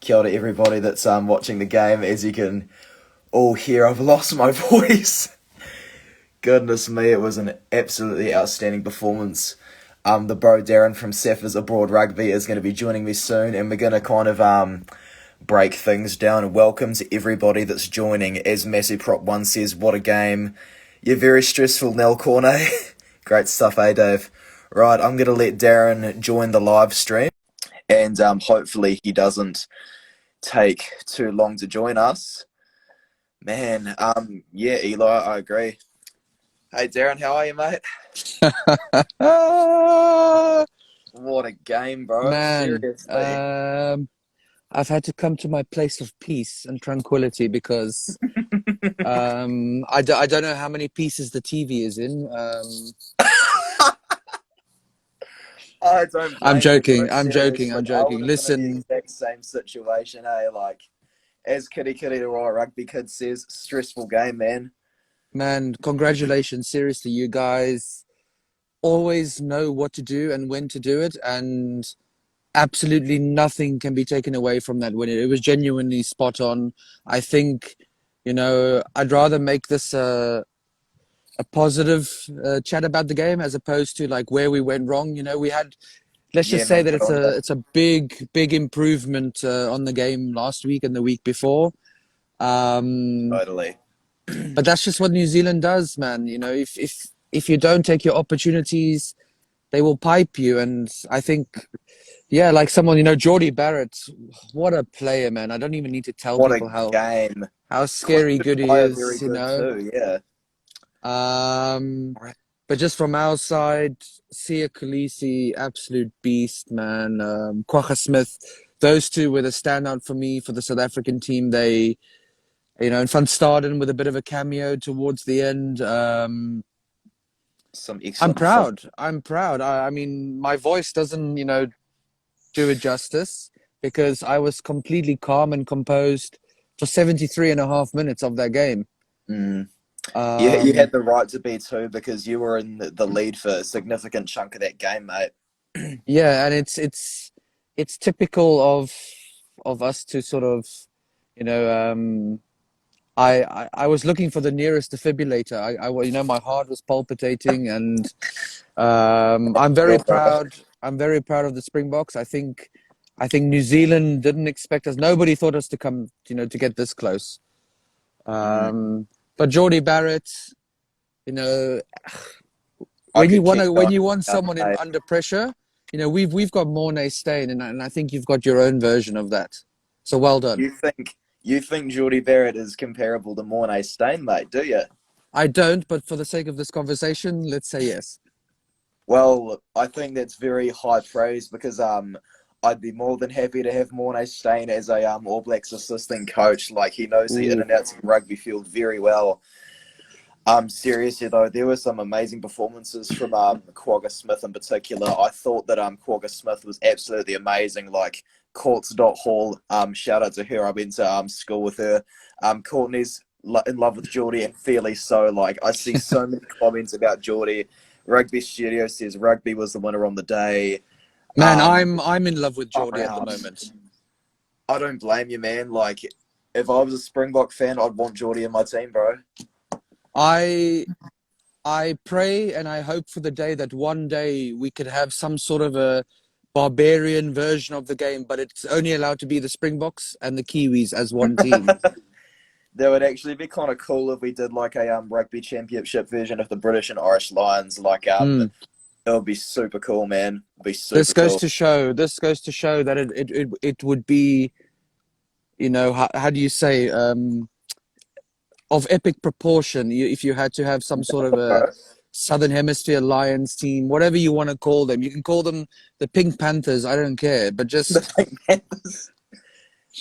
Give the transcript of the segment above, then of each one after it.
Kia ora everybody that's watching the game. As you can all hear, I've lost my voice. Goodness me, it was an absolutely outstanding performance. The bro Darren from Saffas Abroad Rugby is going to be joining me soon, and we're going to kind of break things down. And welcome to everybody that's joining. As Massey Prop 1 says, what a game. You're very stressful, Nell Cornet. Great stuff, eh, Dave? Right, I'm going to let Darren join the live stream, and hopefully he doesn't take too long to join us. Man, yeah, Eli, I agree. Hey, Darren, how are you, mate? What a game, bro. Man, Seriously. I've had to come to my place of peace and tranquility because I don't know how many pieces the TV is in. I don't I'm blame you, joking. bro. I'm joking. Seriously, I'm I would joking. have been in the Listen, exact same situation, eh? Like, as Kitty Kitty the Royal Rugby Kid says, stressful game, man. man, congratulations. Seriously, you guys always know what to do and when to do it, and absolutely nothing can be taken away from that win. It was genuinely spot on. I think, I'd rather make this a positive chat about the game as opposed to like where we went wrong. We had, let's Yeah, just say man, that good on you. it's a big improvement on the game last week and the week before. Um, Totally. but that's just what New Zealand does, man. If you don't take your opportunities, they will pipe you. And I think, yeah, like someone, Geordie Barrett, what a player, man. I don't even need to tell What a people game. how Clint scary good he Dwyer, very is, good too, yeah. Um, but just from our side, Sia Khaleesi, absolute beast, man. Kwagga Smith, those two were the standout for me for the South African team. They, and Van Staden with a bit of a cameo towards the end. Some I'm excellent performance. proud. I'm proud. I mean, my voice doesn't, do it justice because I was completely calm and composed for 73 and a half minutes of that game. Mm. Yeah, you Um, had the right to be too because you were in the lead for a significant chunk of that game, mate. Yeah, and it's typical of us to sort of, you know, I was looking for the nearest defibrillator. My heart was palpitating, and I'm very Feel for it. proud. I'm very proud of the Springboks. I think New Zealand didn't expect us. Nobody thought us to come, to get this close. Mm. But Geordie Barrett, you know, I when you could want keep to when going you want about someone in mate. under pressure, we've got Mornay Stain, and I think you've got your own version of that. So well done. You think Geordie Barrett is comparable to Mornay Stain, mate, do you? I don't, but for the sake of this conversation, let's say yes. Well, I think that's very high praise because I'd be more than happy to have Mornay Stain as a All Blacks assistant coach. Like he knows the in Ooh. and outs of the rugby field very well. Seriously though, there were some amazing performances from Kwagga Smith in particular. I thought that Kwagga Smith was absolutely amazing. Like Hall, shout out to her. I went to school with her. Courtney's in love with Geordie and fairly so. Like I see so many comments about Geordie. Rugby Studio says rugby was the winner on the day. Man, Um, I'm in love with Geordie at the Powerhouse. moment. I don't blame you, man. Like if I was a Springbok fan, I'd want Geordie in my team, bro. I I pray and I hope for the day that one day we could have some sort of a barbarian version of the game, but it's only allowed to be the Springboks and the Kiwis as one team. That would actually be kind of cool if we did like a rugby championship version of the British and Irish Lions. Like Mm. it would be super cool, man. It'd be This super goes cool. to show. This goes to show that it would be, how do you say, of epic proportion. If you had to have some sort of a Southern Hemisphere Lions team, whatever you want to call them, you can call them the Pink Panthers. I don't care, but The just Pink Panthers.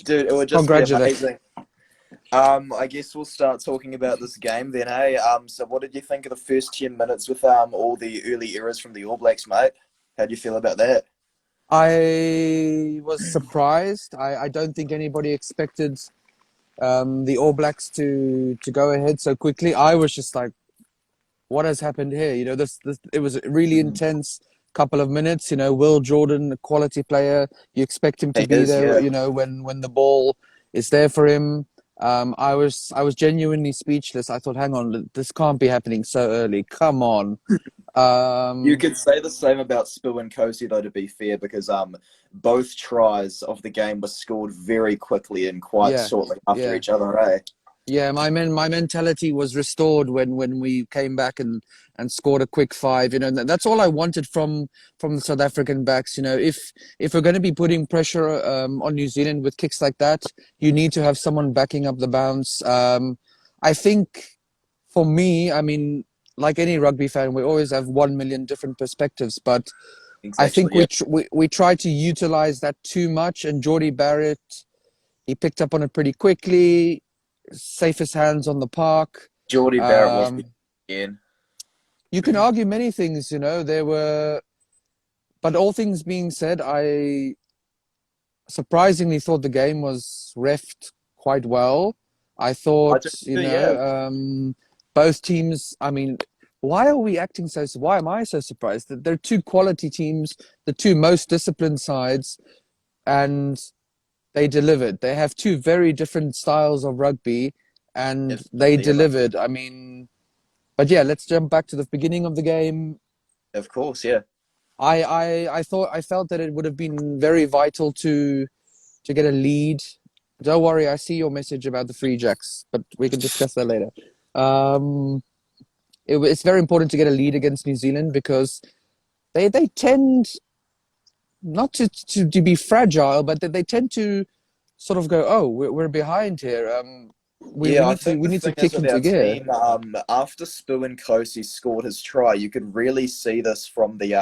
Dude, it would just be congratulate. amazing. I guess we'll start talking about this game then, hey. So what did you think of the first 10 minutes with all the early errors from the All Blacks, mate? How do you feel about that? I was surprised. I don't think anybody expected the All Blacks to go ahead so quickly. I was just like, what has happened here? This it was really Mm. intense. couple of minutes. Will Jordan, a quality player, you expect him to He be is, there. yeah. When the ball is there for him. I was genuinely speechless. I thought, hang on, this can't be happening so early. Come on. You Um, could say the same about Spill and Kosi, though, to be fair, because both tries of the game were scored very quickly and quite yeah, shortly after yeah. each other, eh? Yeah, my mentality was restored when we came back and scored a quick five. That's all I wanted from the South African backs. If we're going to be putting pressure on New Zealand with kicks like that, you need to have someone backing up the bounce. I think for me, I mean, like any rugby fan, we always have 1 million different perspectives, but I think Exactly, we yeah. tr we try to utilize that too much. And Geordie Barrett, he picked up on it pretty quickly. Safest hands on the park. Geordie Barrett was the Um, again. you can argue many things, but all things being said, I surprisingly thought the game was refed quite well. I I thought, do too, yeah. both teams, I mean, why am I so surprised that they're two quality teams, the two most disciplined sides, and they delivered. They have two very different styles of rugby, and they Absolutely, yeah. delivered. I mean, but yeah, let's jump back to the beginning of the game. Of course, yeah. I felt that it would have been very vital to get a lead. Don't worry, I see your message about the free jacks, but we can discuss that later. Um, it's very important to get a lead against New Zealand because they tend not to be fragile, but they tend to sort of go, oh, we're behind here. We Yeah, I need to think we the need to thing is kick with into our gear. team, after Spoo and Kosi scored his try, you could really see this from the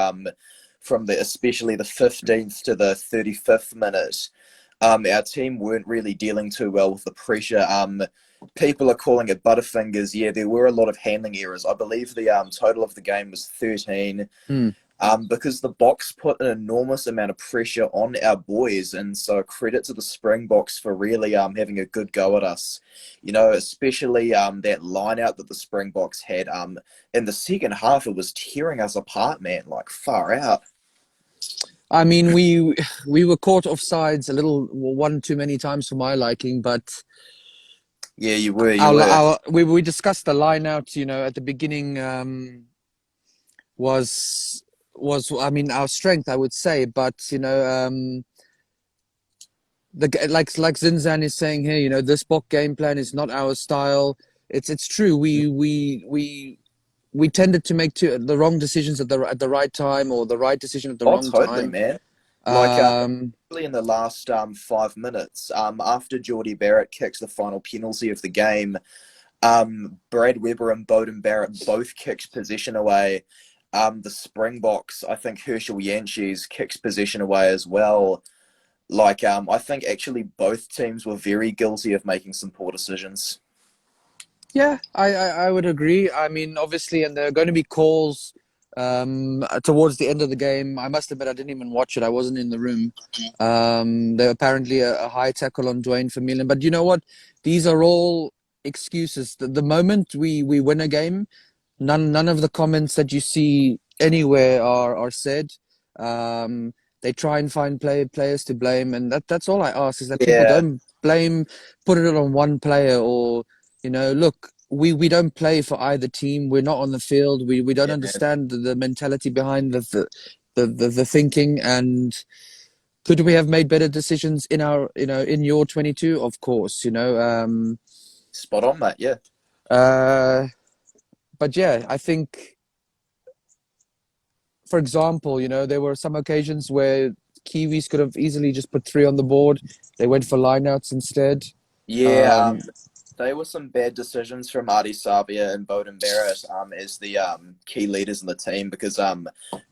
especially the 15th to the 35th minute. Our team weren't really dealing too well with the pressure. People are calling it butterfingers. Yeah, there were a lot of handling errors. I believe the total of the game was 13. Hmm. Because the Box put an enormous amount of pressure on our boys, and so credit to the Springboks for really having a good go at us. Especially that line out that the Springboks had in the second half, it was tearing us apart, man, like far out. I mean, we were caught offsides a little one too many times for my liking, but Yeah, you were. we discussed the line out, at the beginning. Was I mean our strength, I would say, but like Zinzan is saying here, this Bok game plan is not our style. It's true. We tended to make the wrong decisions at the right time, or the right decision at the Oh, wrong totally, time. man. Like, Um, really in the last 5 minutes, after Geordie Barrett kicks the final penalty of the game, Brad Weber and Bowden Barrett both kicked possession away. The Springboks, I think Herschel Yancey's kicks possession away as well. Like, I think actually both teams were very guilty of making some poor decisions. Yeah, I would agree. I mean, obviously, and there are going to be calls towards the end of the game. I must admit, I didn't even watch it. I wasn't in the room. There were apparently a high tackle on Dwayne Vermeulen. But you know what? These are all excuses. The moment we win a game, none of the comments that you see anywhere are said. They try and find players to blame, and that's all I ask is that people Yeah, don't put it on one player, or look, we don't play for either team. We're not on the field. We don't yeah, man. understand the mentality behind the thinking. And could we have made better decisions in your 22? Of course, Spot on, mate. Yeah. uh, but yeah, I think, for example, there were some occasions where Kiwis could have easily just put three on the board. They went for lineouts instead. Yeah, Um, they were some bad decisions from Artie Savia and Bowden Barrett as the key leaders in the team because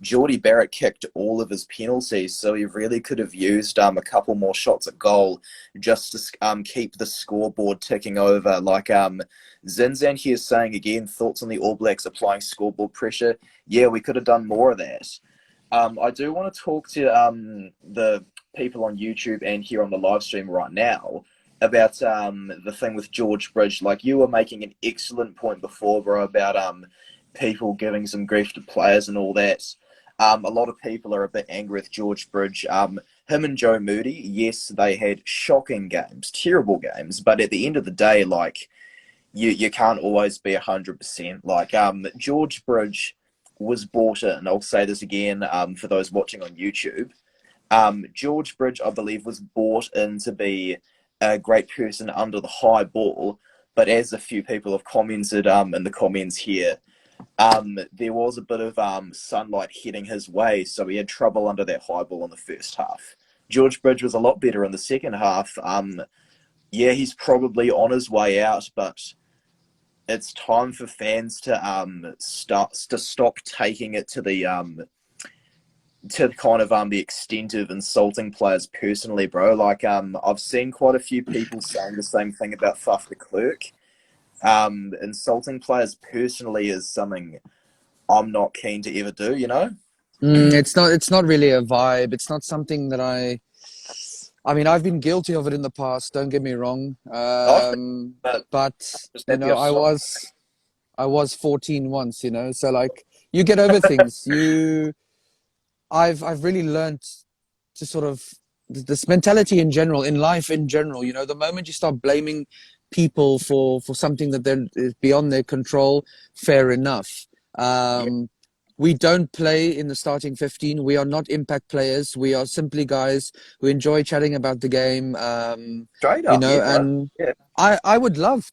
Geordie Barrett kicked all of his penalties, so he really could have used a couple more shots at goal just to keep the scoreboard ticking over. Like Zinzan here is saying again, thoughts on the All Blacks applying scoreboard pressure. Yeah, we could have done more of that. I do want to talk to the people on YouTube and here on the live stream right now about the thing with George Bridge. Like you were making an excellent point before, bro, about people giving some grief to players and all that. A lot of people are a bit angry with George Bridge. Him and Joe Moody, yes, they had shocking games, terrible games, but at the end of the day, like, you can't always be 100%. Like, George Bridge was brought in, I'll say this again, for those watching on YouTube. George Bridge, I believe, was brought in to be a great person under the high ball, but as a few people have commented in the comments here, there was a bit of sunlight heading his way, so he had trouble under that high ball in the first half. George Bridge was a lot better in the second half. Yeah, he's probably on his way out, but it's time for fans to stop taking it to the kind of the extent of insulting players personally, bro. Like, I've seen quite a few people saying the same thing about Faf de Klerk. Insulting players personally is something I'm not keen to ever do, you know? It's not really a vibe. It's not something that I mean, I've been guilty of it in the past, don't get me wrong. Not but But just you happy know, I stopped. I was 14 once, you know, so like you get over things. I've really learned to sort of this mentality in general, in life in general, you know, the moment you start blaming people for something that is beyond their control, fair enough. Yeah, We don't play in the starting 15. We are not impact players. We are simply guys who enjoy chatting about the game. straight You up, yeah, know, bro. and Yeah, I would love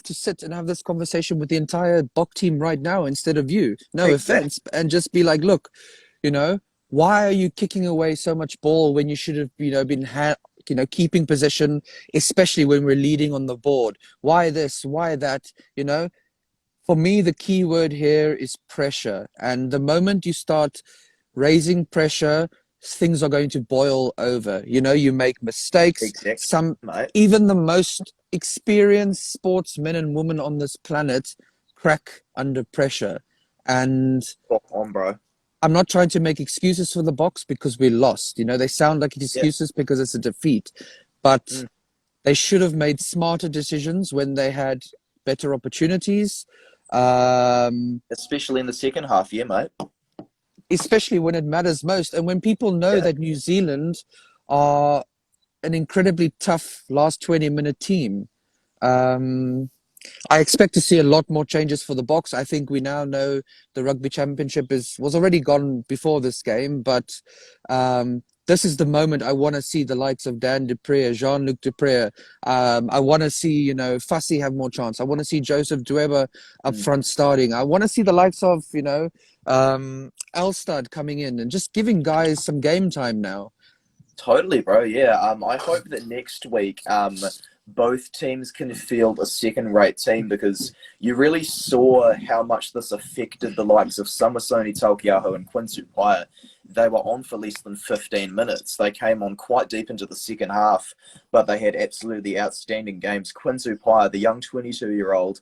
to sit and have this conversation with the entire Bok team right now instead of you. No exactly. offense, and just be like, look, you know, why are you kicking away so much ball when you should have, you know, keeping possession, especially when we're leading on the board? Why this? Why that? You know, for me, the key word here is pressure. And the moment you start raising pressure, things are going to boil over. You know, you make mistakes. Exactly, mate. Even the most experienced sportsmen and women on this planet crack under pressure. And Spot on, bro. I'm not trying to make excuses for the Boks because we lost. You know, they sound like Yeah. excuses because it's a defeat. But Mm. they should have made smarter decisions when they had better opportunities. Um, Especially in the second half, yeah, mate. Especially when it matters most. And when people know Yeah. that New Zealand are an incredibly tough last 20-minute team, um, I expect to see a lot more changes for the Boks. I think we now know the Rugby Championship was already gone before this game, but this is the moment I want to see the likes of Dan du Preez, Jean-Luc du Preez. I want to see, you know, Fassi have more chance. I want to see Joseph Dueba up Mm. front starting. I want to see the likes of, you know, Elstad coming in and just giving guys some game time now. Totally, bro. Yeah. I hope that next week, both teams can field a second-rate team because you really saw how much this affected the likes of Samisoni Taukei'aho and Quincy Paya. They were on for less than 15 minutes. They came on quite deep into the second half, but they had absolutely outstanding games. Quincy Paya, the young 22-year-old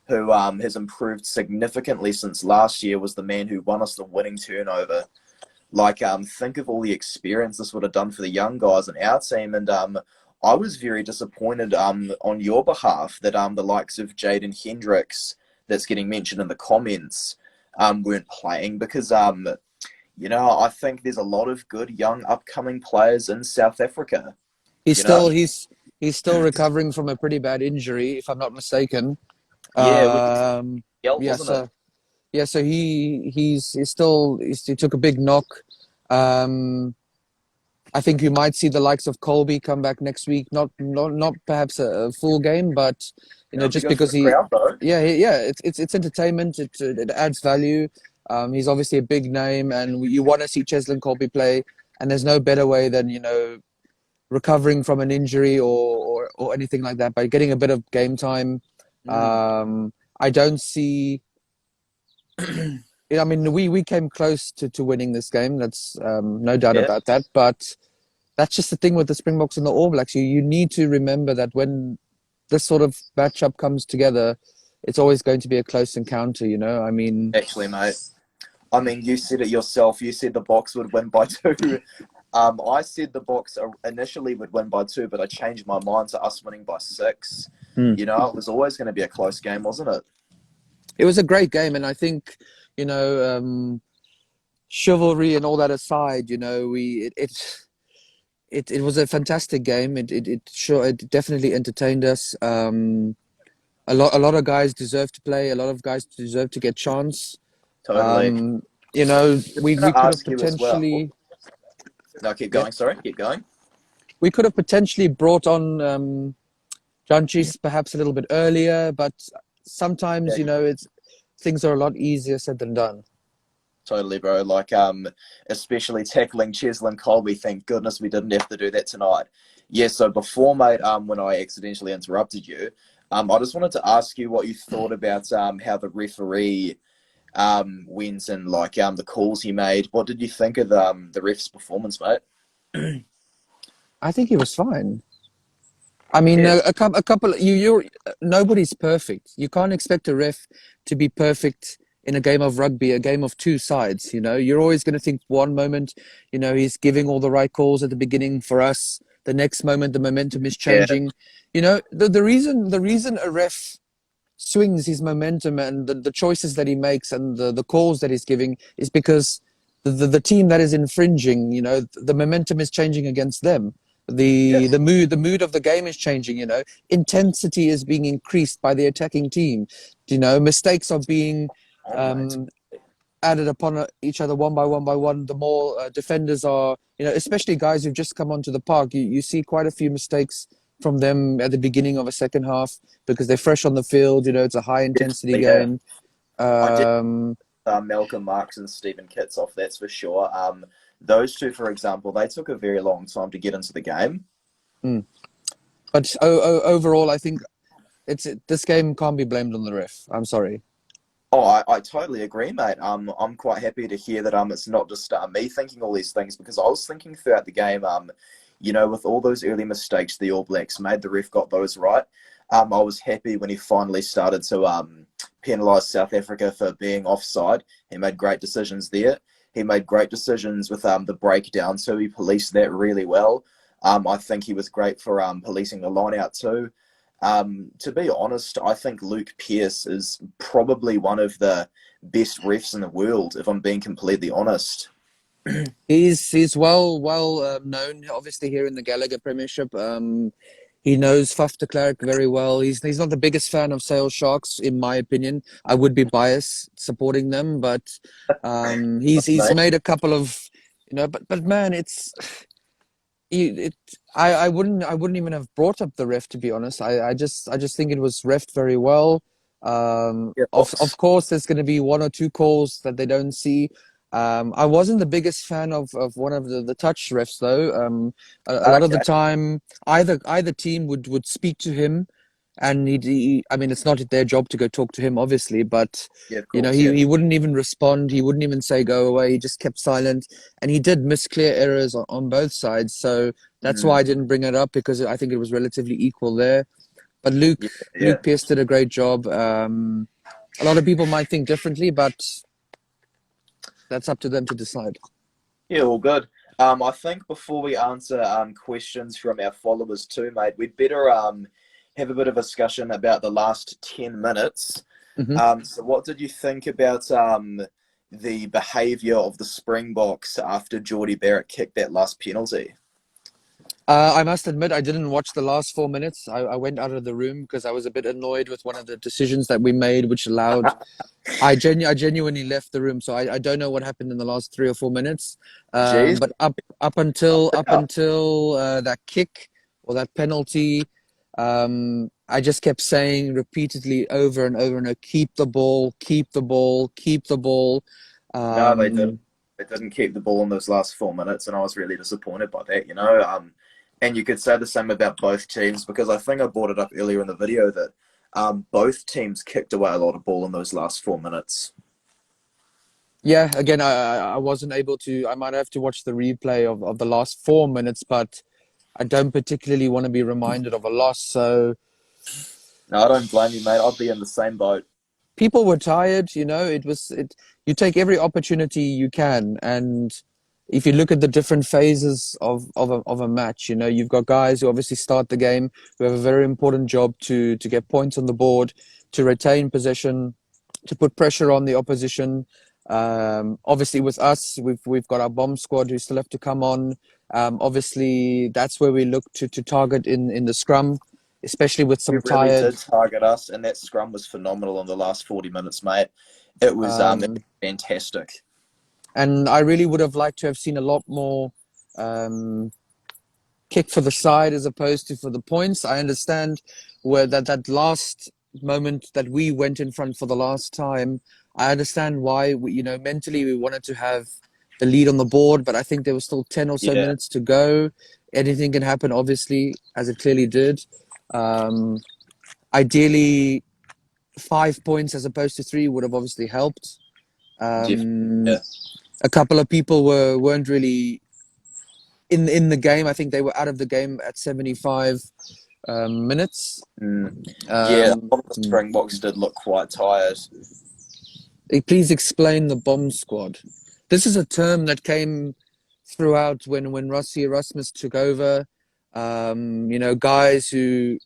who has improved significantly since last year, was the man who won us the winning turnover. Like, think of all the experience this would have done for the young guys in our team. And I was very disappointed on your behalf that the likes of Jaden Hendricks, that's getting mentioned in the comments, weren't playing because, you know, I think there's a lot of good young upcoming players in South Africa, He's you know? still he's he's still recovering from a pretty bad injury, if I'm not mistaken. Yeah, with the Um, scalp, yeah, wasn't it? so yeah, so he took a big knock. Um, I think you might see the likes of Colby come back next week. Not perhaps a full game, but you Yeah, know, it'd be just good for because the crowd, though. yeah, it's entertainment. It adds value. He's obviously a big name, and you want to see Cheslin Colby play. And there's no better way than, you know, recovering from an injury or anything like that by getting a bit of game time. Mm, I don't see. I mean, we came close to winning this game. That's no doubt yeah, about that. But that's just the thing with the Springboks and the All Blacks. You need to remember that when this sort of matchup comes together, it's always going to be a close encounter. You know, I mean, actually, mate. I mean, you said it yourself. You said the Box would win by two. I said the Box initially would win by two, but I changed my mind to us winning by six. hmm. You know, it was always going to be a close game, wasn't it? It was a great game, and I think, you know, chivalry and all that aside, you know, it was a fantastic game. It definitely entertained us. A lot of guys deserve to play. A lot of guys deserve to get chance. Totally. Um, you know, I'm we gonna could have ask you as well. potentially, No, keep yeah, going. Sorry, keep going. we could have potentially brought on Janchis perhaps a little bit earlier, but sometimes, Yeah, you know, it's things are a lot easier said than done. totally, bro. Like, especially tackling Cheslin Colby. Thank goodness we didn't have to do that tonight. Yeah. So before, mate, when I accidentally interrupted you, I just wanted to ask you what you thought about how the referee went and like the calls he made. What did you think of the ref's performance, mate? I think he was fine. I mean, Yeah. a couple. Nobody's perfect. You can't expect a ref to be perfect in a game of rugby, a game of two sides. You know, you're always going to think one moment, you know, he's giving all the right calls at the beginning for us. The next moment, the momentum is Yeah. changing. You know, the reason a ref swings his momentum and the choices that he makes and the calls that he's giving is because the team that is infringing, you know, the momentum is changing against them. Yeah. The mood of the game is changing, you know. Intensity is being increased by the attacking team. You know, mistakes are being On, mate. um, added upon each other one by one by one. The more defenders are, you know, especially guys who've just come onto the park, you see quite a few mistakes from them at the beginning of a second half because they're fresh on the field. You know, it's a high intensity Definitely, yeah. game. I did Um, Malcolm Marks and Stephen Kitts off, that's for sure. Those two, for example, they took a very long time to get into the game. mm. But overall, I think this game can't be blamed on the ref. I'm sorry. Oh, I totally agree, mate. I'm quite happy to hear that it's not just me thinking all these things because I was thinking throughout the game, you know, with all those early mistakes the All Blacks made, the ref got those right. I was happy when he finally started to penalise South Africa for being offside. He made great decisions there. He made great decisions with the breakdown, so he policed that really well. I think he was great for policing the line out too. To be honest, I think Luke Pearce is probably one of the best refs in the world, if I'm being completely honest. He's well known, obviously here in the Gallagher Premiership. He knows Faf de Klerk very well. He's not the biggest fan of Sale Sharks, in my opinion. I would be biased supporting them, but he's Mate. made a couple of, you know. But man, it I wouldn't even have brought up the ref, to be honest. I just think it was refed very well. Yeah, Of course, there's going to be one or two calls that they don't see. I wasn't the biggest fan of one of the touch refs though. A lot of the okay. time, either team would speak to him, and I mean, it's not their job to go talk to him, obviously, but Yeah, of you know, course, he yeah. he wouldn't even respond. He wouldn't even say go away. He just kept silent, and he did miss clear errors on both sides. So that's why Mm, I didn't bring it up because I think it was relatively equal there. But Luke yeah, yeah. Luke Pierce did a great job. A lot of people might think differently, but that's up to them to decide. Yeah, all good. I think before we answer questions from our followers too, mate, we'd better have a bit of a discussion about the last 10 minutes. Hmm. So what did you think about the behaviour of the Springboks after Geordie Barrett kicked that last penalty? I must admit, I didn't watch the last 4 minutes. I went out of the room because I was a bit annoyed with one of the decisions that we made, which allowed. I genuinely left the room, so I don't know what happened in the last 3 or 4 minutes. Jeez, But up until it up up. until that kick or that penalty, I just kept saying repeatedly over and over and over, keep the ball, keep the ball, keep the ball. No, they didn't. Um, They didn't keep the ball in those last 4 minutes, and I was really disappointed by that. You know, and you could say the same about both teams because I think I brought it up earlier in the video that both teams kicked away a lot of ball in those last 4 minutes. yeah, again, I wasn't able to. I might have to watch the replay of the last 4 minutes, but I don't particularly want to be reminded of a loss. So No, I don't blame you, mate. I'd be in the same boat. people were tired, you know. You take every opportunity you can, and if you look at the different phases of a match, you know, you've got guys who obviously start the game who have a very important job to get points on the board, to retain possession, to put pressure on the opposition. Obviously, with us, we've got our bomb squad who still have to come on. Obviously, that's where we look to target in the scrum, especially with We some really tired. did target us, and that scrum was phenomenal in the last 40 minutes, mate. It was Um, fantastic. and I really would have liked to have seen a lot more um, kick for the side as opposed to for the points. I understand where that last moment that we went in front for the last time. I understand why mentally we wanted to have the lead on the board, but I think there was still 10 or so Yeah, minutes to go. Anything can happen, obviously, as it clearly did. Um, Ideally, 5 points as opposed to three would have obviously helped. definitely. Um, Yeah. a couple of people weren't really in the game. I think they were out of the game at 75 minutes. Mm. Yeah, Um, a lot of the Springboks did look quite tired. Please explain the bomb squad. This is a term that came throughout when Rossi Erasmus took over. Guys who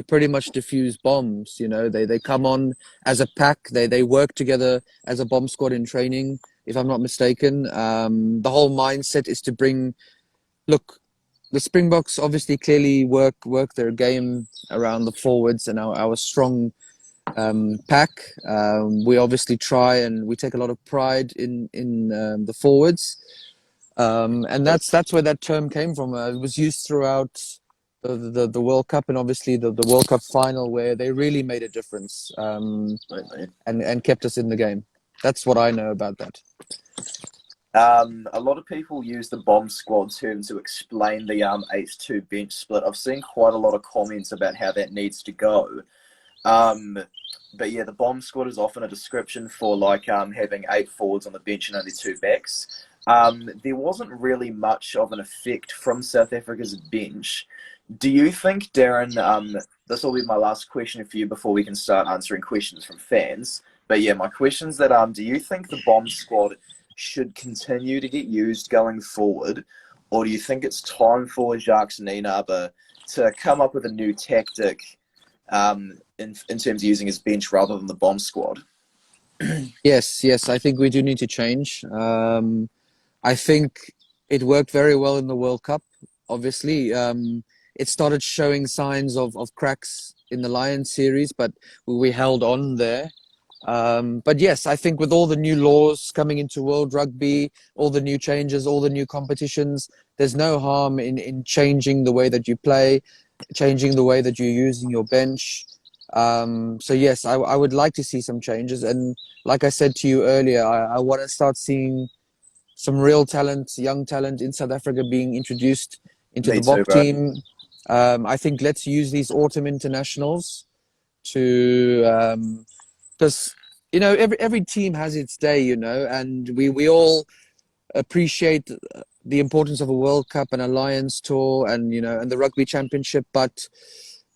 pretty much defuse bombs. They come on as a pack. They work together as a bomb squad in training, if I'm not mistaken. The whole mindset is to bring. Look, the Springboks obviously clearly work their game around the forwards and our strong pack. We obviously try and we take a lot of pride in the forwards, and that's where that term came from. It was used throughout the World Cup and obviously the World Cup final where they really made a difference, Absolutely. and kept us in the game. That's what I know about that. A lot of people use the bomb squad term to explain the 8-2 bench split. I've seen quite a lot of comments about how that needs to go. But yeah, the bomb squad is often a description for like having 8 forwards on the bench and only 2 backs. There wasn't really much of an effect from South Africa's bench. Do you think, Darren, this will be my last question for you before we can start answering questions from fans. But yeah, my question's that do you think the bomb squad should continue to get used going forward, or do you think it's time for Jacques Nienaber to come up with a new tactic in terms of using his bench rather than the bomb squad? Yes, I think we do need to change. I think it worked very well in the World Cup. Obviously, it started showing signs of cracks in the Lions series, but we held on there. But yes, I think with all the new laws coming into World Rugby, all the new changes, all the new competitions, there's no harm in changing the way that you play, changing the way that you're using your bench. So yes, I would like to see some changes. And like I said to you earlier, I want to start seeing some real talent, young talent in South Africa being introduced into Me the too, VOC bro. team. I think let's use these autumn internationals to because every team has its day, and we all appreciate the importance of a World Cup and a Lions tour and the Rugby Championship, but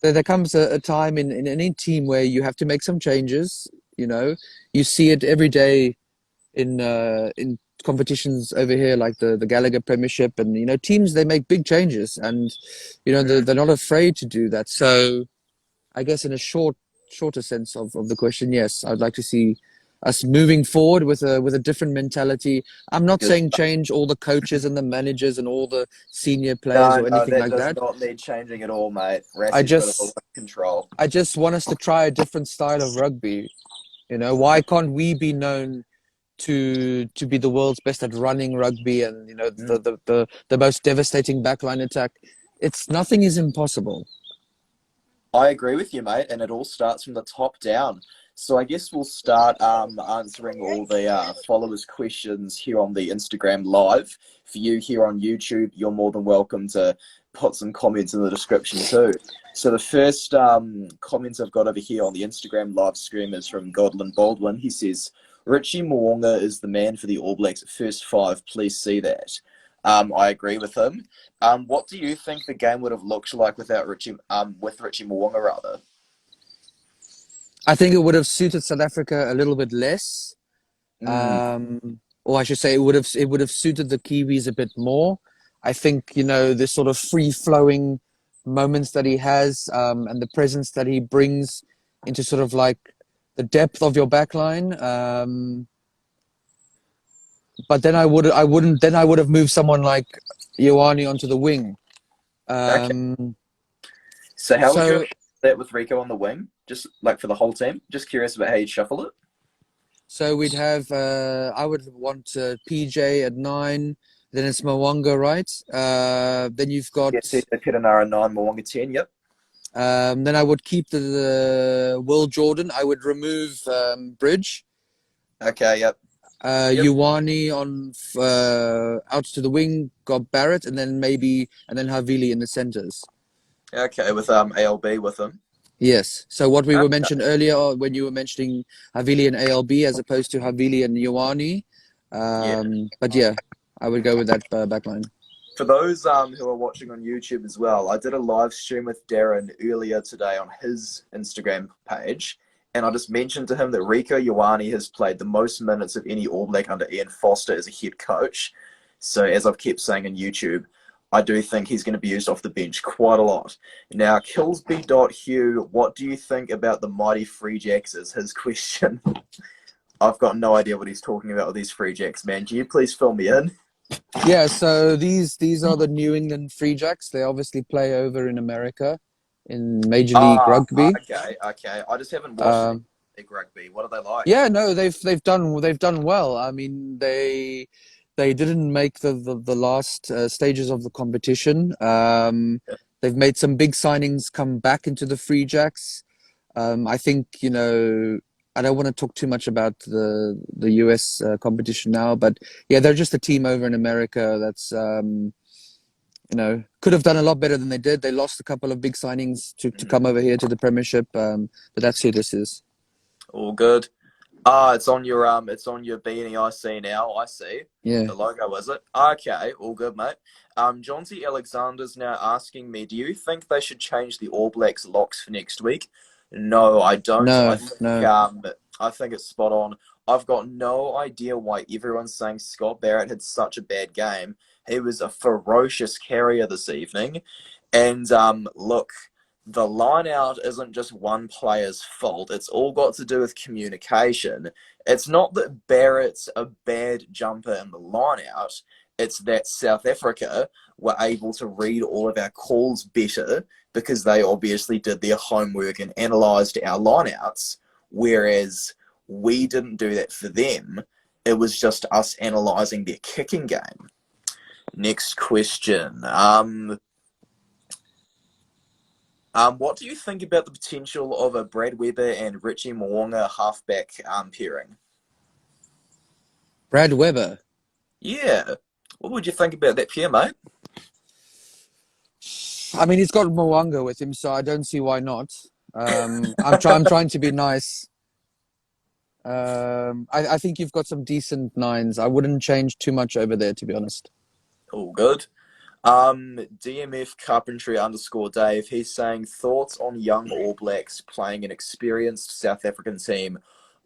there comes a time in any team where you have to make some changes. You see it every day in competitions over here like the Gallagher Premiership, and teams, they make big changes, and they're not afraid to do that. So I guess in a shorter sense of the question, yes, I'd like to see us moving forward with a different mentality. I'm not Good. saying change all the coaches and the managers and all the senior players No, or no, anything that like does that. not need changing at all, mate. I Rassie's got it all just under control. I just want us to try a different style of rugby. Why can't we be known to be the world's best at running rugby and Mm. the most devastating backline attack? It's nothing is impossible. I agree with you, mate, and it all starts from the top down. So I guess we'll start answering all the followers' questions here on the Instagram Live. For you here on YouTube, you're more than welcome to put some comments in the description too. So the first comment I've got over here on the Instagram live stream is from Godlin Baldwin. He says, Richie Mo'unga is the man for the All Blacks at first 5. Please see that. I agree with him. What do you think the game would have looked like without with Richie Mo'unga rather? I think it would have suited South Africa a little bit less. Mm, Or I should say it would have suited the Kiwis a bit more. I think, this sort of free flowing moments that he has, and the presence that he brings into sort of like the depth of your backline. but then I would have moved someone like Ioane onto the wing. Okay. Um, So how would you so approach that with Rico on the wing? Just like for the whole team? Just curious about how you'd shuffle it. so we'd have I would want PJ at 9, then it's Mwanga, right? Then you've got Yeah, the Kitanara 9, Moonga 10, yep. then I would keep the Will Jordan. I would remove Bridge. Okay, yep. Yep. Ioane on out to the wing, got Barrett, and then Havili in the centers. Okay, with ALB with him. Yes. So what we were Okay. mentioned earlier when you were mentioning Havili and ALB as opposed to Havili and Ioane. Yeah. But yeah, I would go with that back line. For those who are watching on YouTube as well, I did a live stream with Darren earlier today on his Instagram page, and I just mentioned to him that Rico Ioane has played the most minutes of any All Black under Ian Foster as a head coach. So as I've kept saying on YouTube, I do think he's going to be used off the bench quite a lot. Now, Killsby.Hugh, what do you think about the mighty Free Jacks is his question. I've got no idea what he's talking about with these Free Jacks, man. Can you please fill me in? Yeah, so these are the New England Free Jacks. They obviously play over in America in Major League Ah, Rugby. okay. I just haven't watched any Um, big rugby. What are they like? yeah, no, they've done well. I mean, they didn't make the last stages of the competition. They've made some big signings come back into the Free Jacks. I think, I don't want to talk too much about the US competition now, but yeah, they're just a team over in America that's could have done a lot better than they did. They lost a couple of big signings to come over here to the Premiership, but that's who this is. All good. It's on your beanie. I see now. I see Yeah. the logo. Is it? Okay, all good, mate. John T. Alexander's now asking me, do you think they should change the All Blacks locks for next week? No, I don't. No, no. I think it's spot on. I've got no idea why everyone's saying Scott Barrett had such a bad game. He was a ferocious carrier this evening, and look. The line out isn't just one player's fault. It's all got to do with communication. It's not that Barrett's a bad jumper in the line out. It's that South Africa were able to read all of our calls better because they obviously did their homework and analysed our line outs, whereas we didn't do that for them. It was just us analysing their kicking game. Next question. What do you think about the potential of a Brad Weber and Richie Mo'unga halfback pairing? Brad Weber. Yeah. What would you think about that pair, mate? I mean, he's got Mwanga with him, so I don't see why not. I'm trying to be nice. I think you've got some decent nines. I wouldn't change too much over there, to be honest. All good. DMF Carpentry _Dave, he's saying thoughts on young All Blacks playing an experienced South African team.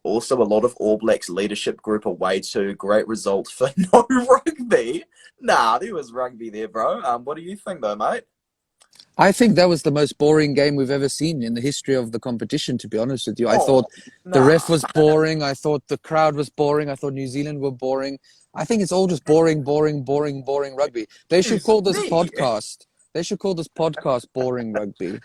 Also, a lot of All Blacks leadership group away too. Great result for no rugby. Nah, there was rugby there, bro. What do you think though, mate? I think that was the most boring game we've ever seen in the history of the competition, to be honest with you. I thought the ref was boring. I thought the crowd was boring. I thought New Zealand were boring. I think it's all just boring rugby. They should call this podcast. They should call this podcast Boring Rugby.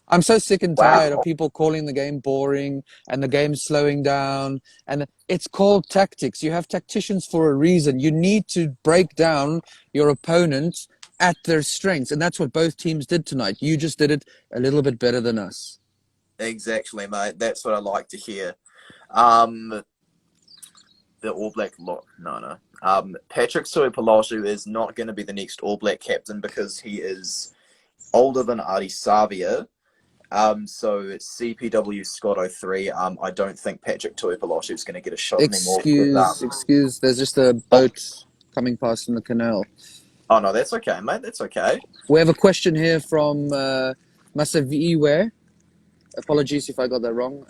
I'm so sick and tired of people calling the game boring and the game slowing down. And it's called tactics. You have tacticians for a reason. You need to break down your opponent at their strengths. And that's what both teams did tonight. You just did it a little bit better than us. Exactly, mate. That's what I like to hear. The All Black look. No. Patrick Soipolotu is not going to be the next All Black captain because he is older than Adi Savia. So CPW Scott 03. I don't think Patrick Tuipolotu is going to get a shot anymore. Excuse. There's just a boat coming past in the canal. Oh no, that's okay, mate. That's okay. We have a question here from Masaviwe. Apologies if I got that wrong.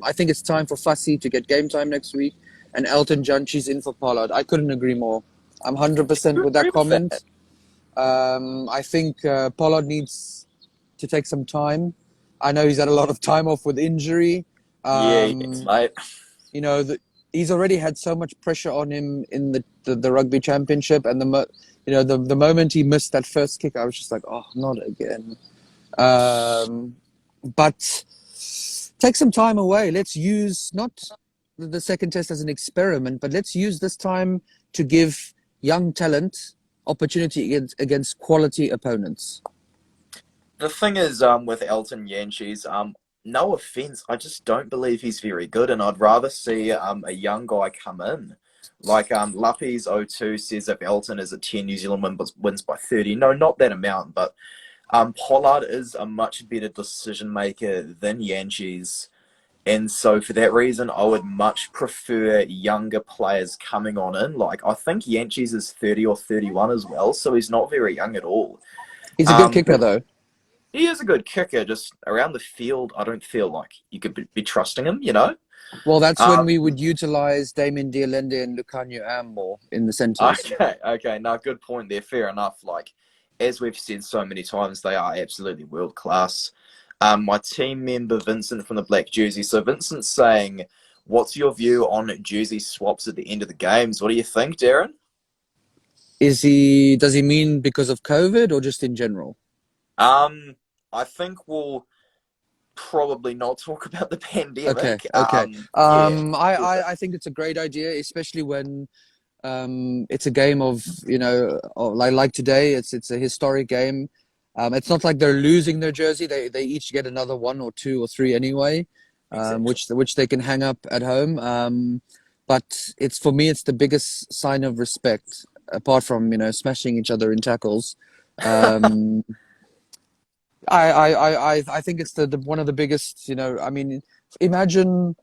I think it's time for Fassi to get game time next week, and Elton Janchi's in for Pollard. I couldn't agree more. I'm 100% with that comment. I think Pollard needs to take some time. I know he's had a lot of time off with injury. Yes, mate. You know, he's already had so much pressure on him in the rugby championship, and the moment he missed that first kick, I was just like, oh, not again. Um, but take some time away. Let's use not the second test as an experiment, but let's use this time to give young talent opportunity against quality opponents. The thing is, with Elton Yanchis, no offense, I just don't believe he's very good, and I'd rather see a young guy come in. Like Lappies 02 says, if Elton is at 10, New Zealand wins by 30. No, not that amount, but Pollard is a much better decision maker than Yanchis. And so for that reason, I would much prefer younger players coming on in. Like, I think Yanchis is 30 or 31 as well, so he's not very young at all. He's a good kicker, But though. he is a good kicker. Just around the field, I don't feel like you could be trusting him, you know? Well, that's when Um, we would utilize Damien Dialende and Lucanio Am more in the centres. okay. No, good point there. Fair enough. Like, as we've said so many times, they are absolutely world class. My team member Vincent from the Black Jersey. So Vincent's saying, what's your view on jersey swaps at the end of the games? What do you think, Darren? Does he mean because of COVID or just in general? I think we'll probably not talk about the Okay, pandemic. okay. Yeah. I think it's a great idea, especially when it's a game of, like today, it's a historic game. It's not like they're losing their jersey. They each get another one or two or three anyway, Exactly. which they can hang up at home. But it's for me, it's the biggest sign of respect, apart from smashing each other in tackles. Um, I think it's the one of the biggest. I mean, imagine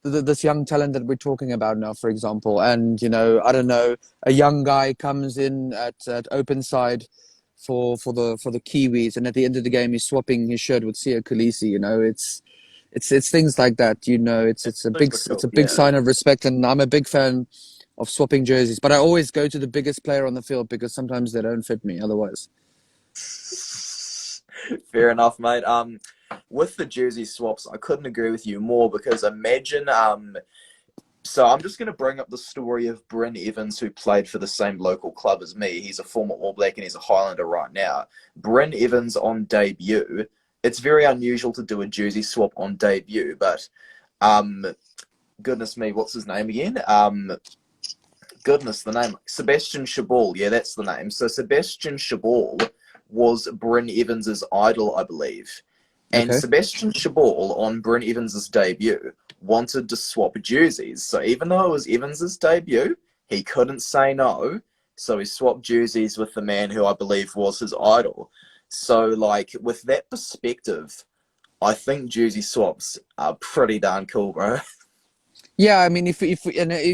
this young talent that we're talking about now, for example, and I don't know, a young guy comes in at open side for the Kiwis, and at the end of the game, he's swapping his shirt with Sia Khaleesi. It's things like that. It's a big Super it's cool. a big Yeah. sign of respect, and I'm a big fan of swapping jerseys. But I always go to the biggest player on the field because sometimes they don't fit me otherwise. Fair enough, mate. With the jersey swaps, I couldn't agree with you more because imagine, so I'm just going to bring up the story of Bryn Evans, who played for the same local club as me. He's a former All Black and he's a Highlander right now. Bryn Evans on debut. It's very unusual to do a jersey swap on debut, but um, goodness me, what's his name again? Goodness, the name. Sebastian Chabal. Yeah, that's the name. So Sebastian Chabal was Bryn Evans's idol, I believe. And Okay. Sebastian Chabal, on Bryn Evans's debut, wanted to swap jerseys. So even though it was Evans's debut, he couldn't say no. So he swapped jerseys with the man who I believe was his idol. So, like, with that perspective, I think jersey swaps are pretty darn cool, bro. Yeah, I mean, if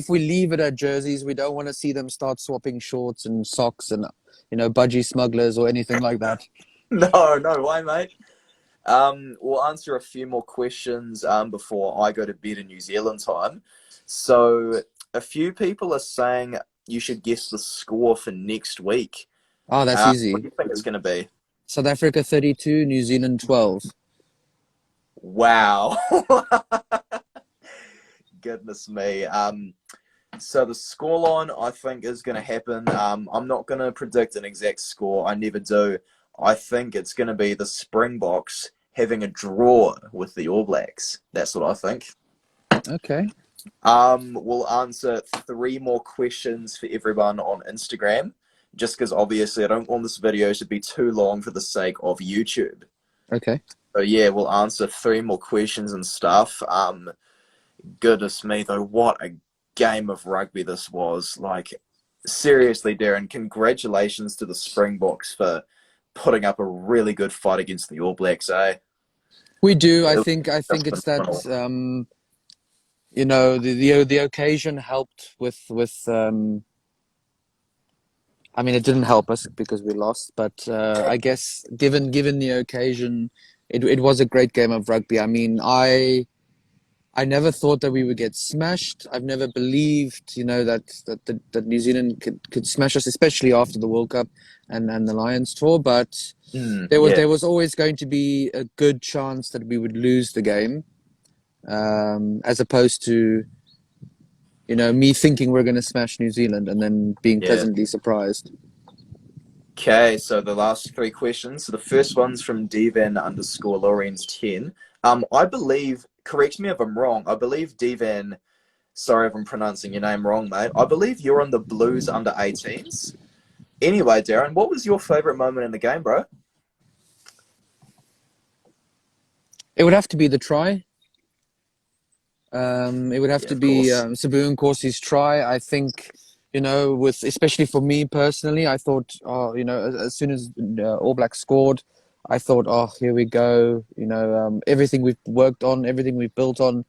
we leave it at jerseys, we don't want to see them start swapping shorts and socks and budgie smugglers or anything like that. No way, mate. We'll answer a few more questions before I go to bed in New Zealand time. So, a few people are saying you should guess the score for next week. Oh, that's What do easy. you think it's going to be? South Africa 32, New Zealand 12. Wow. Goodness me. So the scoreline I think is going to happen. I'm not going to predict an exact score. I never do. I think it's going to be the Springboks having a draw with the All Blacks. That's what I think. Okay. We'll answer three more questions for everyone on Instagram, just because obviously I don't want this video to be too long for the sake of YouTube. Okay. So yeah, we'll answer three more questions and stuff. Goodness me though, what a game of rugby this was. Like, seriously, Darren, congratulations to the Springboks for putting up a really good fight against the All Blacks, eh? We do. I It think I was think it's that phenomenal. the occasion helped with. I mean, it didn't help us because we lost, but I guess given the occasion, it was a great game of rugby. I mean, I never thought that we would get smashed. I've never believed, that New Zealand could smash us, especially after the World Cup and the Lions tour. But Yeah, there was always going to be a good chance that we would lose the game, as opposed to you know, me thinking we're going to smash New Zealand and then being Yeah. pleasantly surprised. Okay, so the last three questions. So the first one's from Devan_Lorenz10. I believe, correct me if I'm wrong, I believe Devan, sorry if I'm pronouncing your name wrong, mate. I believe you're on the Blues under-18s. Anyway, Darren, what was your favourite moment in the game, bro? It would have to be the try. It would have Yeah, to of be course. Sabu and Corsi's try. I think, you know, with especially for me personally, I thought, oh, you know, as soon as All Blacks scored, I thought, oh, here we go. You know, everything we've worked on, everything we've built on,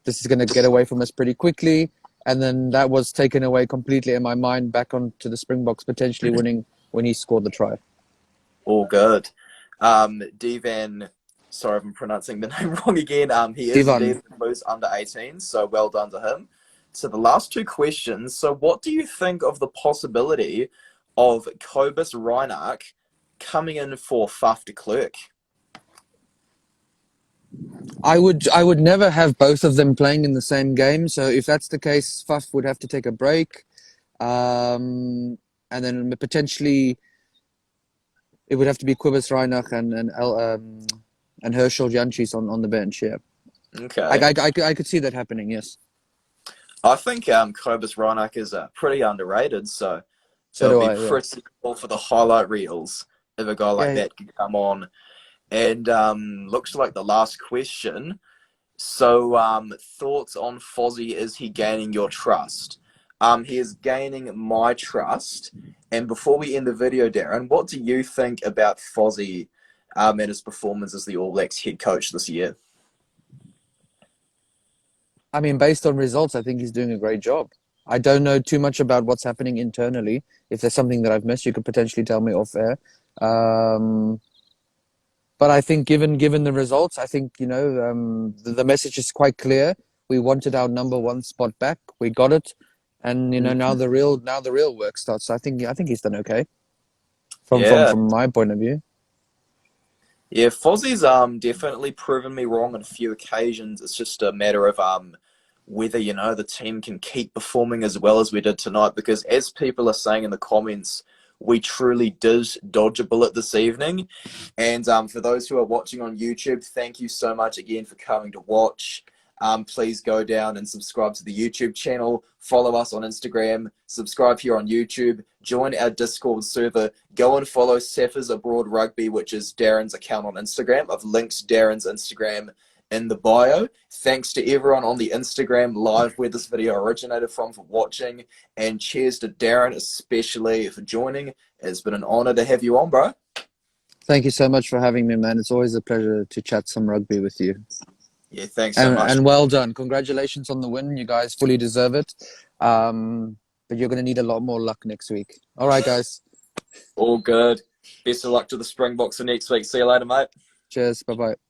this is going to get away from us pretty quickly. And then that was taken away completely in my mind, back onto the Springboks potentially winning when he scored the try. All good. Devan, sorry if I'm pronouncing the name wrong again. He is indeed Divan, the Blues under-18s, so well done to him. So the last two questions. So what do you think of the possibility of Cobus Reinach coming in for Faf de Klerk? I would never have both of them playing in the same game. So if that's the case, Faf would have to take a break. And then potentially it would have to be Quibus Reinach and Herschel Janchis on the bench. Yeah, Okay. I could see that happening. Yes, I think Cobus Reinach is pretty underrated, so it so would do be I. Yeah, pretty cool for the highlight reels if a guy like yeah. that could come on. And looks like the last question. So, thoughts on Fozzie? Is he gaining your trust? He is gaining my trust. And before we end the video, Darren, what do you think about Fozzie and his performance as the All Blacks head coach this year? I mean, based on results, I think he's doing a great job. I don't know too much about what's happening internally. If there's something that I've missed, you could potentially tell me off air. But I think given the results, I think, you know, the message is quite clear. We wanted our number one spot back. We got it, and you know now the real work starts. So I think he's done okay Yeah. from my point of view. Yeah, Fozzie's definitely proven me wrong on a few occasions. It's just a matter of whether, you know, the team can keep performing as well as we did tonight, because as people are saying in the comments, we truly did dodge a bullet this evening. And for those who are watching on YouTube, thank you so much again for coming to watch. Please go down and subscribe to the YouTube channel, follow us on Instagram, subscribe here on YouTube, join our Discord server, go and follow Saffas Abroad Rugby, which is Darren's account on Instagram. I've linked Darren's Instagram in the bio. Thanks to everyone on the Instagram live where this video originated from for watching, and cheers to Darren especially for joining. It's been an honor to have you on, bro. Thank you so much for having me, man. It's always a pleasure to chat some rugby with you. Yeah, thanks so much. And well done. Congratulations on the win. You guys fully deserve it. But you're going to need a lot more luck next week. All right, guys. All good. Best of luck to the Springboks for next week. See you later, mate. Cheers. Bye-bye.